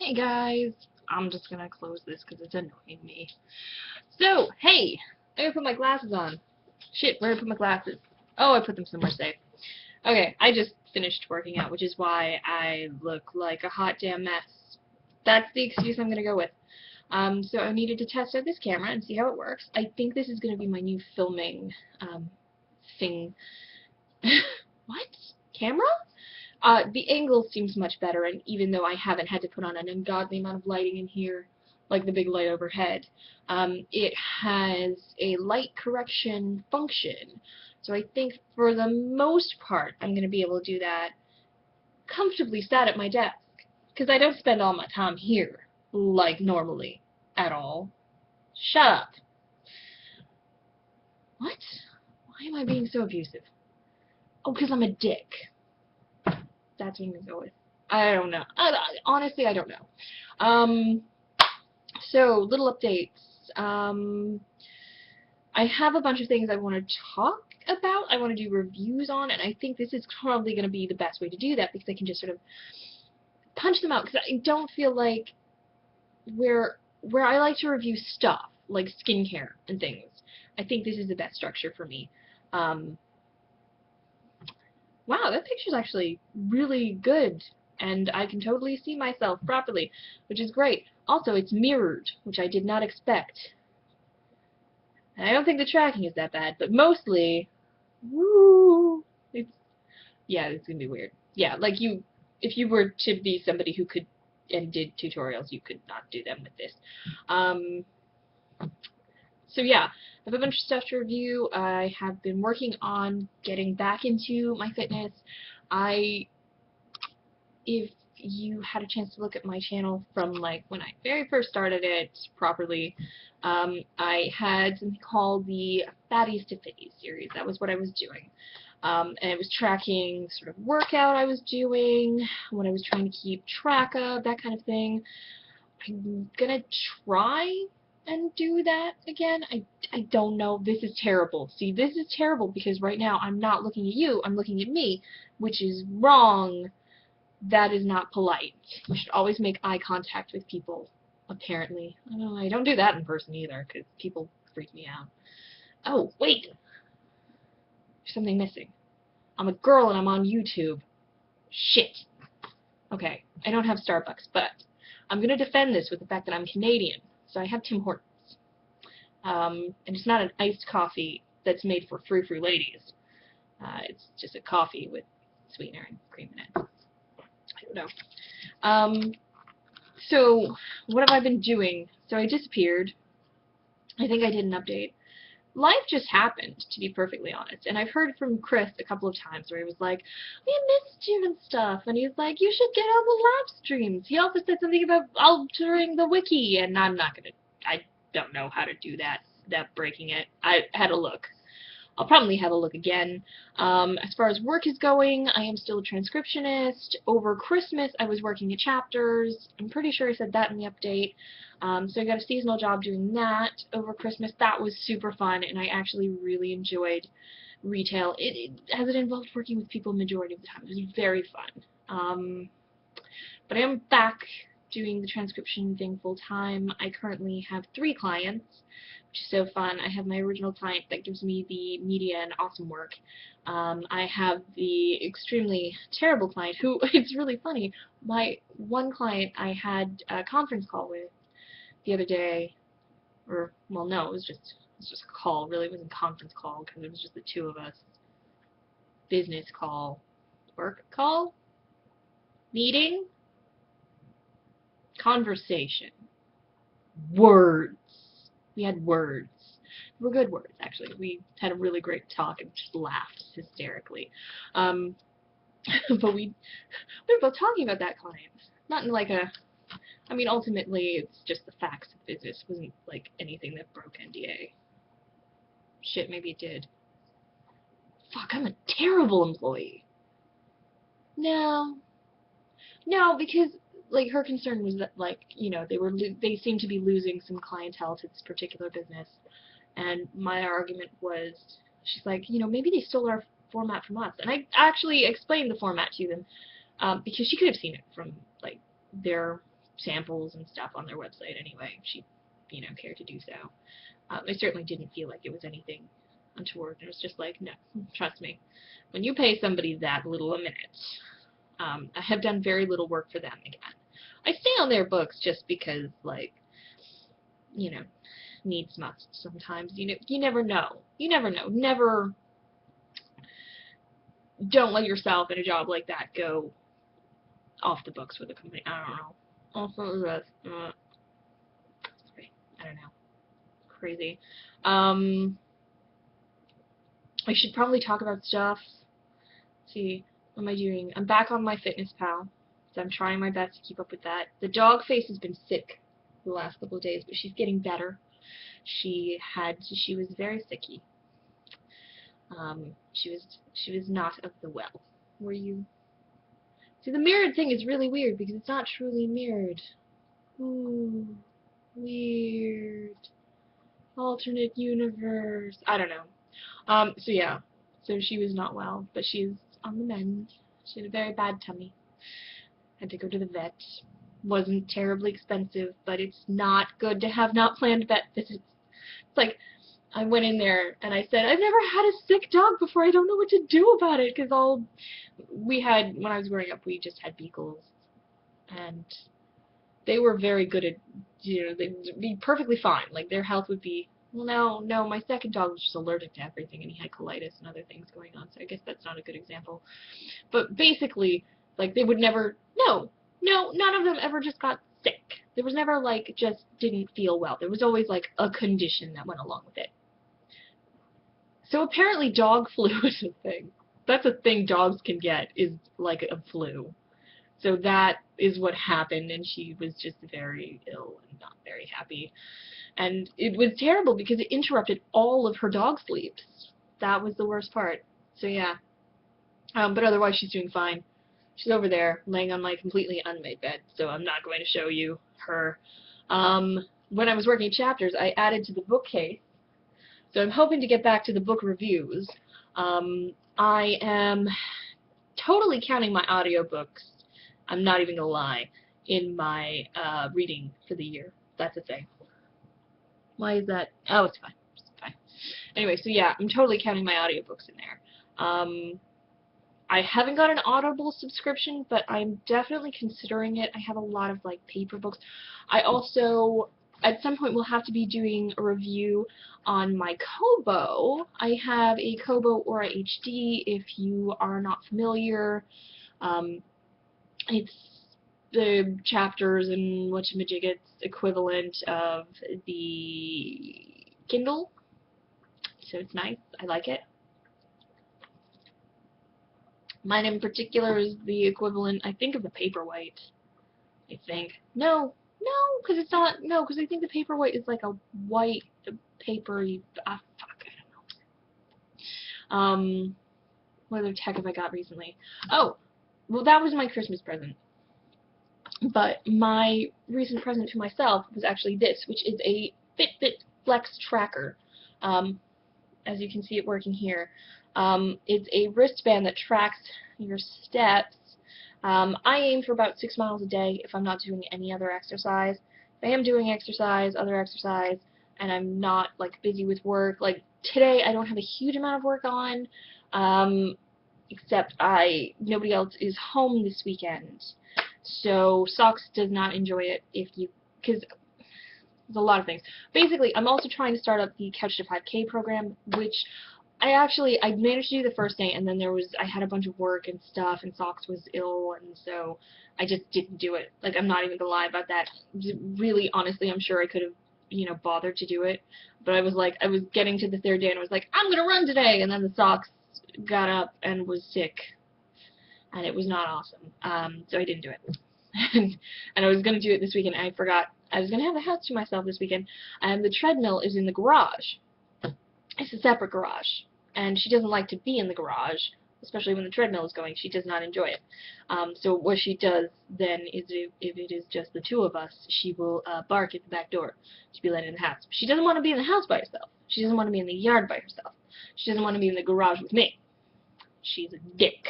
Hey guys, I'm just gonna close this because it's annoying me. So, hey, I gotta put my glasses on. Shit, where did I put my glasses? Oh, I put them somewhere safe. Okay, I just finished working out, which is why I look like a hot damn mess. That's the excuse I'm gonna go with. So I needed to test out this camera and see how it works. I think this is gonna be my new filming, thing. What? Camera? The angle seems much better, and even though I haven't had to put on an ungodly amount of lighting in here, like the big light overhead, it has a light correction function. So I think for the most part, I'm going to be able to do that comfortably sat at my desk, because I don't spend all my time here, like normally, at all. Shut up. What? Why am I being so abusive? Oh, because I'm a dick. That's what I'm going to go with. I don't know. Honestly, I don't know. So, little updates. I have a bunch of things I want to talk about, I want to do reviews on, and I think this is probably going to be the best way to do that, because I can just sort of punch them out, because I don't feel like where I like to review stuff, like skincare and things, I think this is the best structure for me. Wow, that picture's actually really good, and I can totally see myself properly, which is great. Also, it's mirrored, which I did not expect. And I don't think the tracking is that bad, but mostly, woo, yeah, it's gonna be weird. Yeah, like if you were to be somebody who could and did tutorials, you could not do them with this. So yeah, I have a bunch of stuff to review. I have been working on getting back into my fitness. If you had a chance to look at my channel from like when I very first started it properly, I had something called the Fatties to Fitties series. That was what I was doing. And it was tracking sort of workout I was doing, what I was trying to keep track of, that kind of thing. I'm gonna try and do that again. I don't know. This is terrible. See, this is terrible because right now I'm not looking at you, I'm looking at me, which is wrong. That is not polite. You should always make eye contact with people, apparently. I don't do that in person either, because people freak me out. Oh, wait! There's something missing. I'm a girl and I'm on YouTube. Shit. Okay, I don't have Starbucks, but I'm going to defend this with the fact that I'm Canadian, so I have Tim Hortons. And it's not an iced coffee that's made for frou-frou ladies. It's just a coffee with sweetener and cream in it. I don't know. So, what have I been doing? So I disappeared. I think I did an update. Life just happened, to be perfectly honest. And I've heard from Chris a couple of times where he was like, we missed you and stuff. And he's like, you should get on the live streams. He also said something about altering the wiki, and I don't know how to do that without breaking it. I had a look. I'll probably have a look again. As far as work is going, I am still a transcriptionist. Over Christmas, I was working at Chapters. I'm pretty sure I said that in the update. So I got a seasonal job doing that over Christmas. That was super fun, and I actually really enjoyed retail. As it involved working with people the majority of the time. It was very fun. But I am back doing the transcription thing full time. I currently have 3 clients, which is so fun. I have my original client that gives me the media and awesome work. I have the extremely terrible client who, it's really funny, my one client I had a conference call with the other day, or, well, no, it was just a call, really. It wasn't a conference call, because it was just the 2 of us. Business call. Work call? Meeting? Conversation. Words. We had words. They were good words, actually. We had a really great talk and just laughed hysterically. But we were both talking about that client. Not in like a... I mean, ultimately, it's just the facts of business. It wasn't like anything that broke NDA. Shit, maybe it did. Fuck, I'm a terrible employee. No, because like her concern was that, like, you know, they seemed to be losing some clientele to this particular business, and my argument was, she's like, you know, maybe they stole our format from us, and I actually explained the format to them, because she could have seen it from like their samples and stuff on their website anyway, if she, you know, cared to do so. I certainly didn't feel like it was anything untoward. It was just like, no, trust me. When you pay somebody that little a minute, I have done very little work for them again. I stay on their books just because, like, you know, needs must sometimes. You know, you never know. You never know. Never. Don't let yourself in a job like that go off the books with a company. I don't know. Also, I don't know. Crazy. I should probably talk about stuff. Let's see, what am I doing? I'm back on my Fitness Pal, so I'm trying my best to keep up with that. The dog face has been sick the last couple of days, but she's getting better. She was very sicky. She was not of the well. Were you? See, the mirrored thing is really weird because it's not truly mirrored. Ooh, weird. Alternate universe. I don't know. So yeah. So she was not well, but she's on the mend. She had a very bad tummy. Had to go to the vet. Wasn't terribly expensive, but it's not good to have not planned vet visits. It's like, I went in there and I said, I've never had a sick dog before. I don't know what to do about it, because when I was growing up, we just had beagles, and they were very good at, you know, they'd be perfectly fine. Like, their health would be, well, no, my second dog was just allergic to everything, and he had colitis and other things going on, so I guess that's not a good example. But basically, like, they would never, no, none of them ever just got sick. There was never, like, just didn't feel well. There was always, like, a condition that went along with it. So apparently dog flu is a thing. That's a thing dogs can get, is like a flu. So that is what happened, and she was just very ill and not very happy. And it was terrible because it interrupted all of her dog sleeps. That was the worst part. So yeah. But otherwise she's doing fine. She's over there, laying on my completely unmade bed, so I'm not going to show you her. When I was working chapters, I added to the bookcase, so I'm hoping to get back to the book reviews. I am totally counting my audiobooks, I'm not even gonna lie, in my reading for the year. That's a thing. Why is that? Oh, it's fine. It's fine. Anyway, so yeah, I'm totally counting my audiobooks in there. I haven't got an Audible subscription, but I'm definitely considering it. I have a lot of, like, paper books. I also, at some point, will have to be doing a review on my Kobo. I have a Kobo Aura HD, if you are not familiar. It's the chapters and whatchamajigget's equivalent of the Kindle. So it's nice. I like it. Mine in particular is the equivalent, I think, of the Paperwhite. I think. No, because it's not. No, because I think the Paperwhite is like a white papery. Fuck, I don't know. What other tech have I got recently? Oh, well, that was my Christmas present. But my recent present to myself was actually this, which is a Fitbit Flex tracker. As you can see it working here. It's a wristband that tracks your steps. I aim for about 6 miles a day if I'm not doing any other exercise. If I am doing other exercise, and I'm not, like, busy with work, like today I don't have a huge amount of work on, except nobody else is home this weekend. So Socks does not enjoy it because there's a lot of things. Basically, I'm also trying to start up the Couch to 5K program, which I managed to do the first day, and then I had a bunch of work and stuff, and Socks was ill, and so I just didn't do it. Like, I'm not even gonna lie about that. Really, honestly, I'm sure I could have, you know, bothered to do it, but I was getting to the third day, and I was like, I'm gonna run today, and then the Socks got up and was sick, and it was not awesome. So I didn't do it. And I was gonna do it this weekend, and I forgot. I was gonna have the house to myself this weekend, and the treadmill is in the garage. It's a separate garage, and she doesn't like to be in the garage, especially when the treadmill is going. She does not enjoy it. So what she does then is, if it is just the two of us, she will bark at the back door to be let in the house. She doesn't want to be in the house by herself. She doesn't want to be in the yard by herself. She doesn't want to be in the garage with me. She's a dick.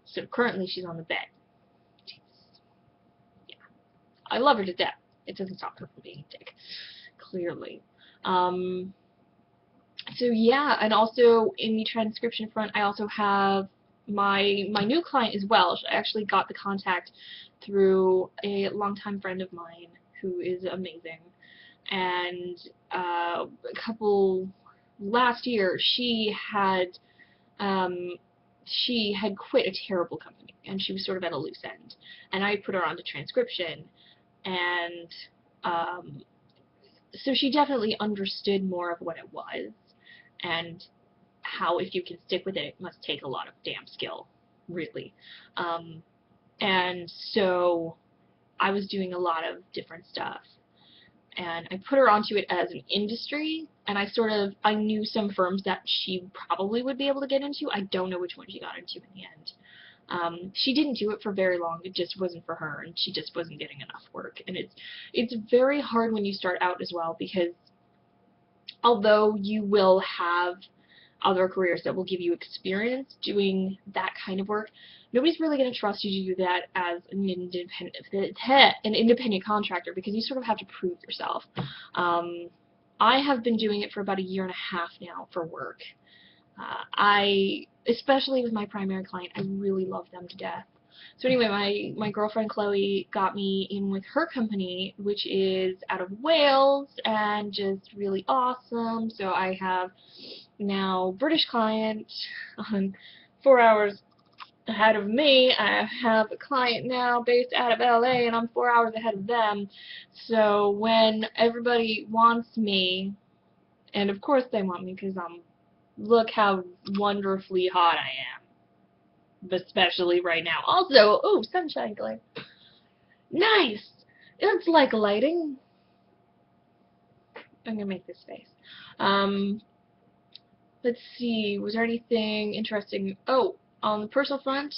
So currently she's on the bed. Yeah. I love her to death. It doesn't stop her from being a dick, clearly. So yeah, and also in the transcription front, I also have my new client as well. I actually got the contact through a longtime friend of mine who is amazing, and a couple last year she had quit a terrible company and she was sort of at a loose end, and I put her onto transcription, and so she definitely understood more of what it was and how if you can stick with it, it must take a lot of damn skill, really. And so I was doing a lot of different stuff, and I put her onto it as an industry, and I knew some firms that she probably would be able to get into. I don't know which one she got into in the end. She didn't do it for very long. It just wasn't for her, and she just wasn't getting enough work. And it's very hard when you start out as well, because although you will have other careers that will give you experience doing that kind of work, nobody's really going to trust you to do that as an independent contractor, because you sort of have to prove yourself. I have been doing it for about 1.5 years now for work. Especially with my primary client, I really love them to death. So anyway, my girlfriend Chloe got me in with her company, which is out of Wales and just really awesome. So I have now British client on 4 hours ahead of me. I have a client now based out of LA, and I'm 4 hours ahead of them. So when everybody wants me, and of course they want me because look how wonderfully hot I am, especially right now. Also, oh, sunshine glare. Nice! It's like lighting. I'm gonna make this face. Let's see, was there anything interesting? Oh, on the personal front,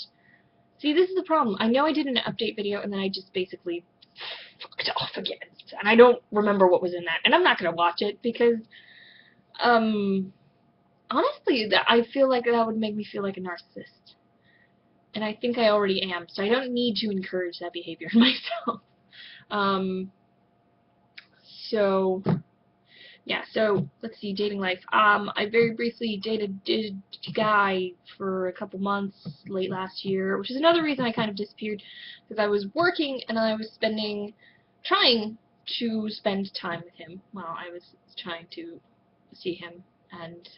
see, this is the problem. I know I did an update video, and then I just basically fucked off again. And I don't remember what was in that. And I'm not going to watch it, because, honestly, I feel like that would make me feel like a narcissist. And I think I already am, so I don't need to encourage that behavior in myself. So... yeah, so let's see, dating life. I very briefly dated a guy for a couple months late last year, which is another reason I kind of disappeared, because I was working and I was trying to spend time with him while I was trying to see him, and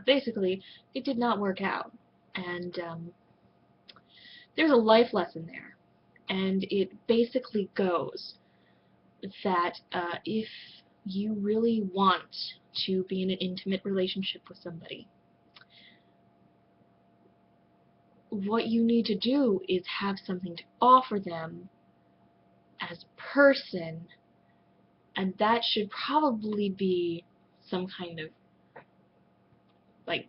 basically it did not work out. And there's a life lesson there, and it basically goes that if you really want to be in an intimate relationship with somebody, what you need to do is have something to offer them as a person, and that should probably be some kind of, like,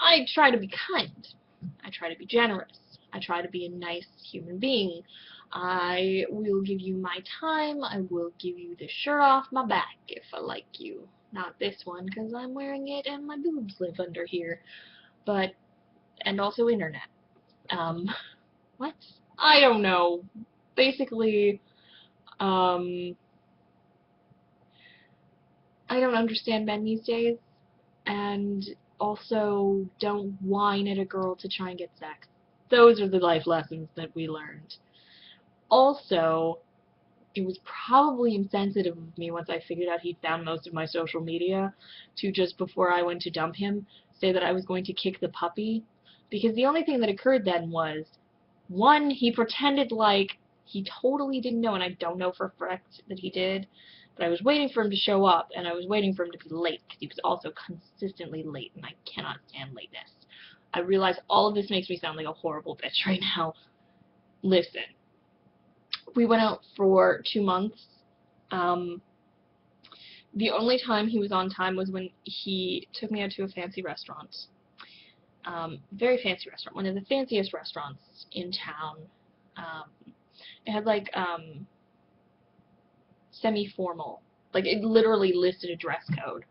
I try to be kind, I try to be generous, I try to be a nice human being. I will give you my time. I will give you the shirt off my back if I like you. Not this one, because I'm wearing it and my boobs live under here. But, and also internet. What? I don't know. Basically, I don't understand men these days, and also don't whine at a girl to try and get sex. Those are the life lessons that we learned. Also, it was probably insensitive of me once I figured out he'd found most of my social media to, just before I went to dump him, say that I was going to kick the puppy. Because the only thing that occurred then was, one, he pretended like he totally didn't know, and I don't know for a fact that he did, but I was waiting for him to show up, and I was waiting for him to be late, because he was also consistently late, and I cannot stand lateness. I realize all of this makes me sound like a horrible bitch right now. Listen. We went out for 2 months. The only time he was on time was when he took me out to a fancy restaurant. Very fancy restaurant. One of the fanciest restaurants in town. It had, like, semi-formal. Like, it literally listed a dress code.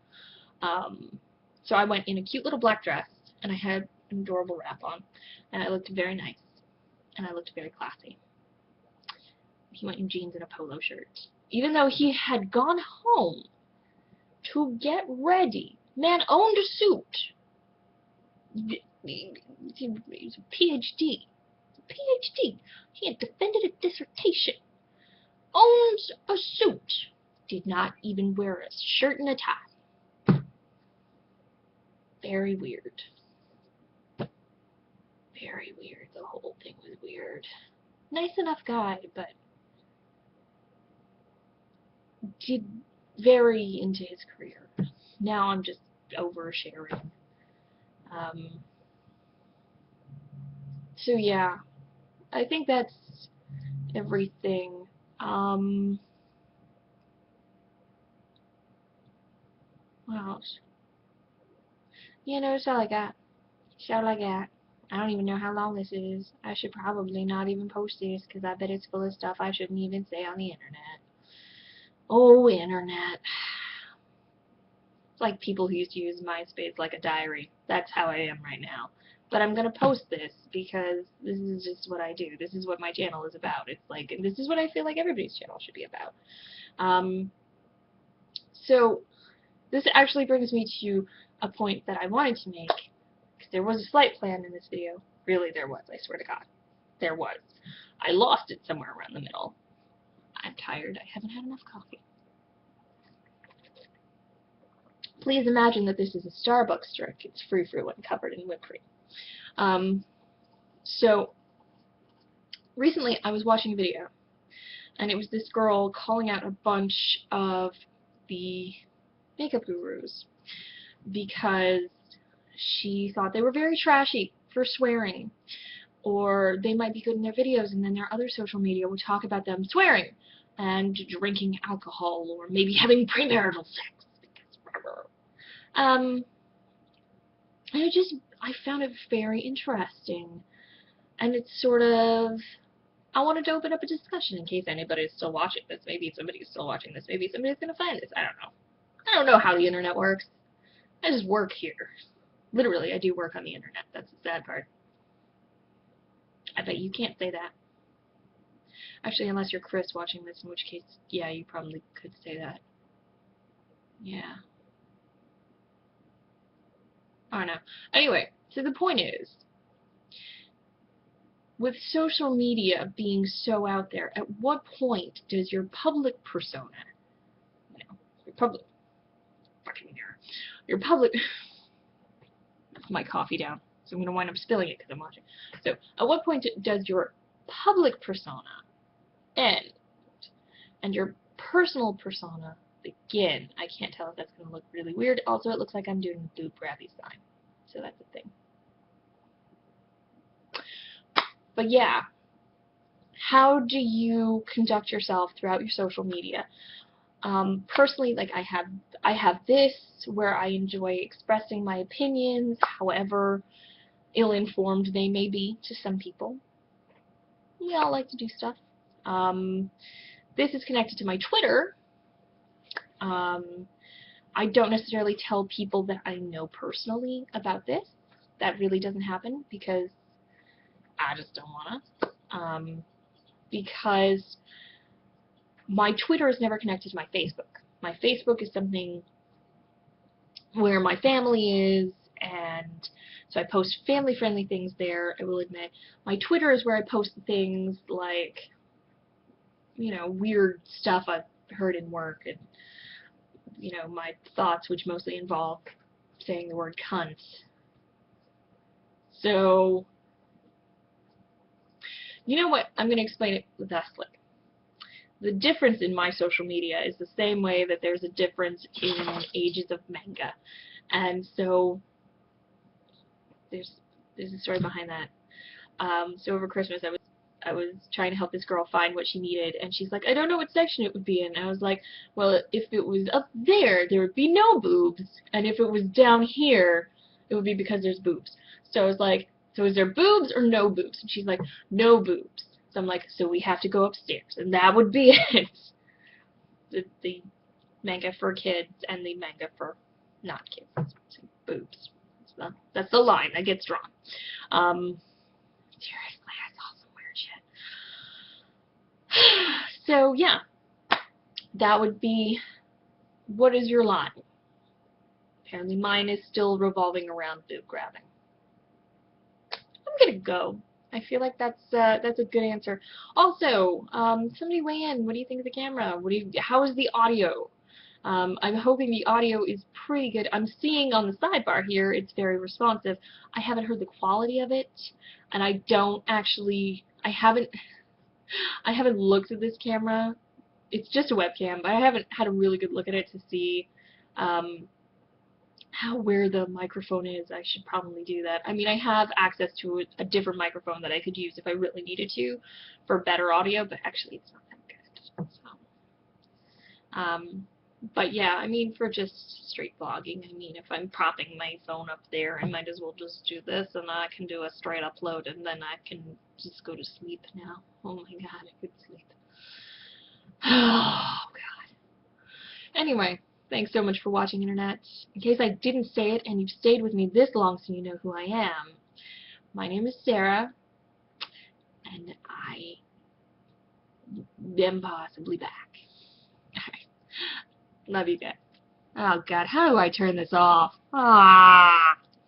So I went in a cute little black dress, and I had an adorable wrap on. And I looked very nice. And I looked very classy. he went in jeans and a polo shirt. Even though he had gone home to get ready. Man owned a suit. He was a PhD. PhD. He had defended a dissertation. Owns a suit. Did not even wear a shirt and a tie. Very weird. Very weird. The whole thing was weird. Nice enough guy, but did very into his career. Now I'm just oversharing. So yeah, I think that's everything. What else? You know, it's all I got. It's all I got. I don't even know how long this is. I should probably not even post this, because I bet it's full of stuff I shouldn't even say on the internet. Oh, internet. It's like people who used to use MySpace like a diary. That's how I am right now. But I'm going to post this, because this is just what I do. This is what my channel is about. It's like, and this is what I feel like everybody's channel should be about. So, this actually brings me to a point that I wanted to make. There was a slight plan in this video. Really, there was. I swear to God. There was. I lost it somewhere around the middle. I'm tired. I haven't had enough coffee. Please imagine that this is a Starbucks drink. It's frou-frou and covered in whipped cream. So, recently I was watching a video, and it was this girl calling out a bunch of the makeup gurus because she thought they were very trashy for swearing, or they might be good in their videos and then their other social media would talk about them swearing and drinking alcohol or maybe having premarital sex. I found it very interesting, and it's sort of, I wanted to open up a discussion in case anybody's still watching this. Maybe somebody's still watching this. Maybe somebody's gonna find this. I don't know. I don't know how the internet works. I just work here. Literally, I do work on the internet. That's the sad part. I bet you can't say that. Actually, unless you're Chris watching this, in which case, yeah, you probably could say that. Yeah. I don't know. Anyway, so the point is, with social media being so out there, at what point does your public persona, your public, fucking mirror, your public, my coffee down, so I'm going to wind up spilling it because I'm watching. So, at what point does your public persona end and your personal persona begin? I can't tell if that's going to look really weird. Also, it looks like I'm doing the boob grabby sign, so that's a thing. But yeah, how do you conduct yourself throughout your social media? Personally, like I have this where I enjoy expressing my opinions, however ill-informed they may be to some people. We all like to do stuff. This is connected to my Twitter. I don't necessarily tell people that I know personally about this. That really doesn't happen because I just don't wanna. Because my Twitter is never connected to my Facebook. My Facebook is something where my family is, and so I post family-friendly things there, I will admit. My Twitter is where I post things like, you know, weird stuff I've heard in work, and, you know, my thoughts, which mostly involve saying the word cunt. So, you know what? I'm going to explain it thusly. The difference in my social media is the same way that there's a difference in ages of manga. And so, there's a story behind that. So over Christmas, I was trying to help this girl find what she needed, and she's like, I don't know what section it would be in. And I was like, well, if it was up there, there would be no boobs, and if it was down here, it would be because there's boobs. So I was like, so is there boobs or no boobs? And she's like, no boobs. So I'm like, so we have to go upstairs, and that would be it. The manga for kids and the manga for not kids. So boobs. That's the line that gets drawn. Seriously, I saw some weird shit. So yeah, that would be, what is your line? Apparently mine is still revolving around boob grabbing. I'm gonna go. I feel like that's a good answer. Also, somebody weigh in. What do you think of the camera? How is the audio? I'm hoping the audio is pretty good. I'm seeing on the sidebar here it's very responsive. I haven't heard the quality of it, and I don't actually. I haven't looked at this camera. It's just a webcam, but I haven't had a really good look at it to see where the microphone is. I should probably do that. I mean, I have access to a different microphone that I could use if I really needed to for better audio, but actually it's not that good. So, but yeah, I mean, for just straight vlogging, I mean, if I'm propping my phone up there, I might as well just do this, and I can do a straight upload, and then I can just go to sleep now. Oh my god, I could sleep. Oh god. Anyway, thanks so much for watching, Internet. In case I didn't say it and you've stayed with me this long so you know who I am, my name is Sarah, and I am possibly back. Love you guys. Oh god, how do I turn this off? Ah.